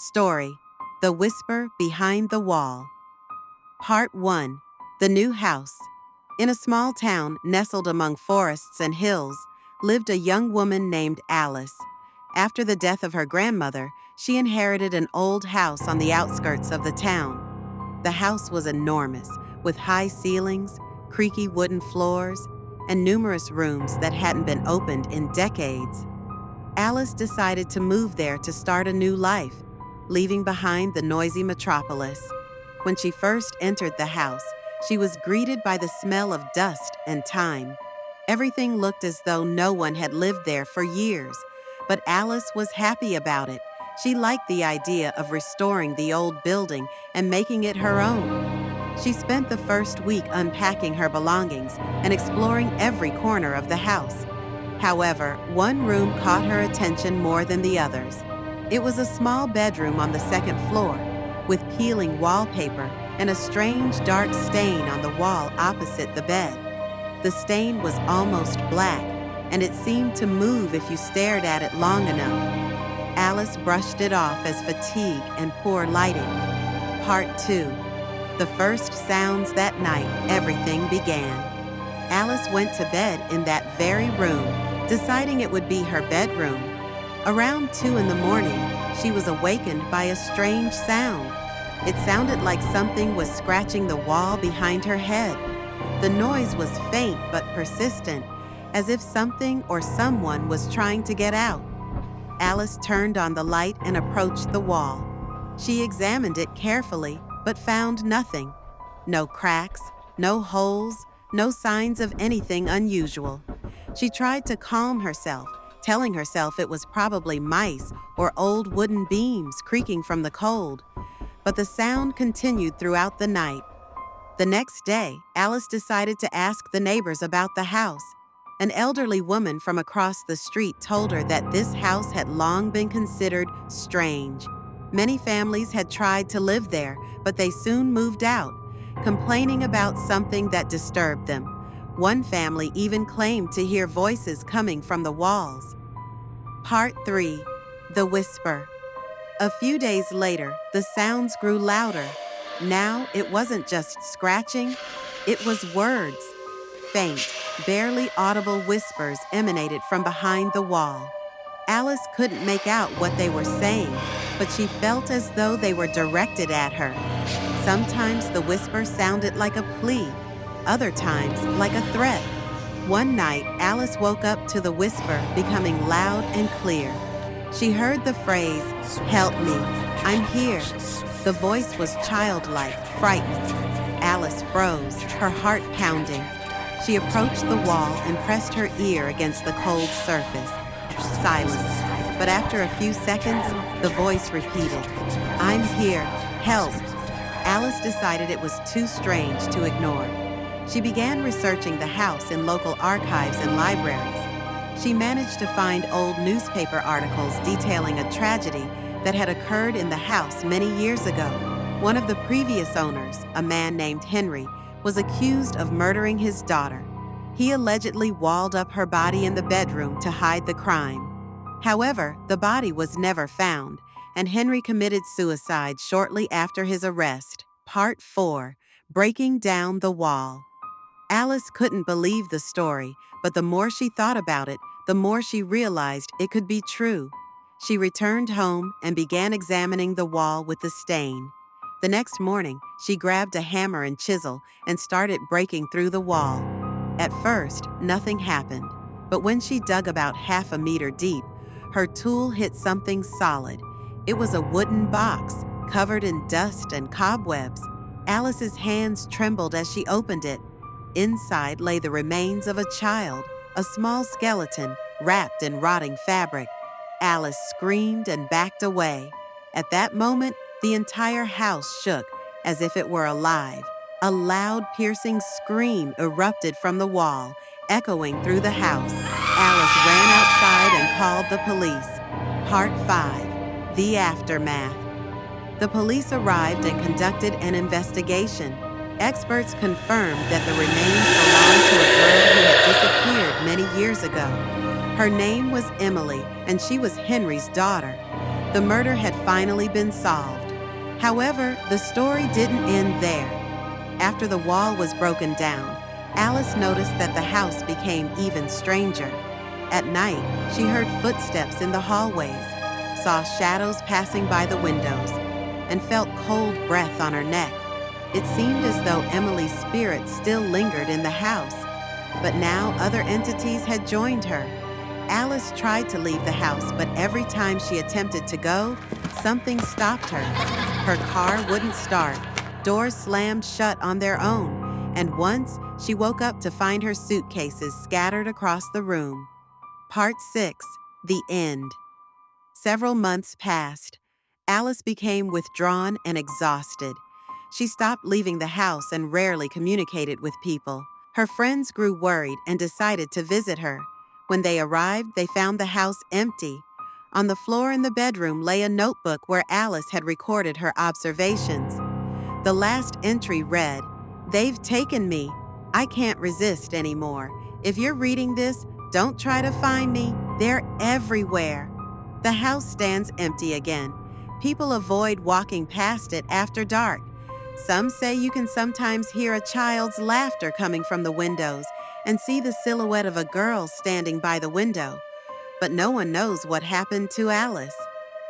Story: The Whisper Behind the Wall. Part 1. The New House. In a small town nestled among forests and hills lived a young woman named Alice. After the death of her grandmother, she inherited an old house on the outskirts of the town. The house was enormous, with high ceilings, creaky wooden floors, and numerous rooms that hadn't been opened in decades. Alice decided to move there to start a new life, leaving behind the noisy metropolis. When she first entered the house, she was greeted by the smell of dust and time. Everything looked as though no one had lived there for years, but Alice was happy about it. She liked the idea of restoring the old building and making it her own. She spent the first week unpacking her belongings and exploring every corner of the house. However, one room caught her attention more than the others. It was a small bedroom on the second floor, with peeling wallpaper and a strange dark stain on the wall opposite the bed. The stain was almost black, and it seemed to move if you stared at it long enough. Alice brushed it off as fatigue and poor lighting. Part 2. The first sounds that night, everything began. Alice went to bed in that very room, deciding it would be her bedroom. Around 2 in the morning, she was awakened by a strange sound. It sounded like something was scratching the wall behind her head. The noise was faint but persistent, as if something or someone was trying to get out. Alice turned on the light and approached the wall. She examined it carefully, but found nothing. No cracks, no holes, no signs of anything unusual. She tried to calm herself, telling herself it was probably mice or old wooden beams creaking from the cold. But the sound continued throughout the night. The next day, Alice decided to ask the neighbors about the house. An elderly woman from across the street told her that this house had long been considered strange. Many families had tried to live there, but they soon moved out, complaining about something that disturbed them. One family even claimed to hear voices coming from the walls. Part 3. The Whisper. A few days later, the sounds grew louder. Now it wasn't just scratching, it was words. Faint, barely audible whispers emanated from behind the wall. Alice couldn't make out what they were saying, but she felt as though they were directed at her. Sometimes the whisper sounded like a plea, other times like a threat. One night, Alice woke up to the whisper becoming loud and clear. She heard the phrase, "Help me, I'm here." The voice was childlike, frightened. Alice froze, her heart pounding. She approached the wall and pressed her ear against the cold surface. Silence. But after a few seconds, the voice repeated, "I'm here, help." Alice decided it was too strange to ignore. She began researching the house in local archives and libraries. She managed to find old newspaper articles detailing a tragedy that had occurred in the house many years ago. One of the previous owners, a man named Henry, was accused of murdering his daughter. He allegedly walled up her body in the bedroom to hide the crime. However, the body was never found, and Henry committed suicide shortly after his arrest. Part 4. Breaking Down the Wall. Alice couldn't believe the story, but the more she thought about it, the more she realized it could be true. She returned home and began examining the wall with the stain. The next morning, she grabbed a hammer and chisel and started breaking through the wall. At first, nothing happened, but when she dug about half a meter deep, her tool hit something solid. It was a wooden box, covered in dust and cobwebs. Alice's hands trembled as she opened it. Inside lay the remains of a child, a small skeleton wrapped in rotting fabric. Alice screamed and backed away. At that moment, the entire house shook as if it were alive. A loud, piercing scream erupted from the wall, echoing through the house. Alice ran outside and called the police. Part 5. The Aftermath. The police arrived and conducted an investigation. Experts confirmed that the remains belonged to a girl who had disappeared many years ago. Her name was Emily, and she was Henry's daughter. The murder had finally been solved. However, the story didn't end there. After the wall was broken down, Alice noticed that the house became even stranger. At night, she heard footsteps in the hallways, saw shadows passing by the windows, and felt cold breath on her neck. It seemed as though Emily's spirit still lingered in the house, but now other entities had joined her. Alice tried to leave the house, but every time she attempted to go, something stopped her. Her car wouldn't start, doors slammed shut on their own, and once she woke up to find her suitcases scattered across the room. Part 6. The End. Several months passed. Alice became withdrawn and exhausted. She stopped leaving the house and rarely communicated with people. Her friends grew worried and decided to visit her. When they arrived, they found the house empty. On the floor in the bedroom lay a notebook where Alice had recorded her observations. The last entry read, "They've taken me. I can't resist anymore. If you're reading this, don't try to find me. They're everywhere." The house stands empty again. People avoid walking past it after dark. Some say you can sometimes hear a child's laughter coming from the windows and see the silhouette of a girl standing by the window. But no one knows what happened to Alice.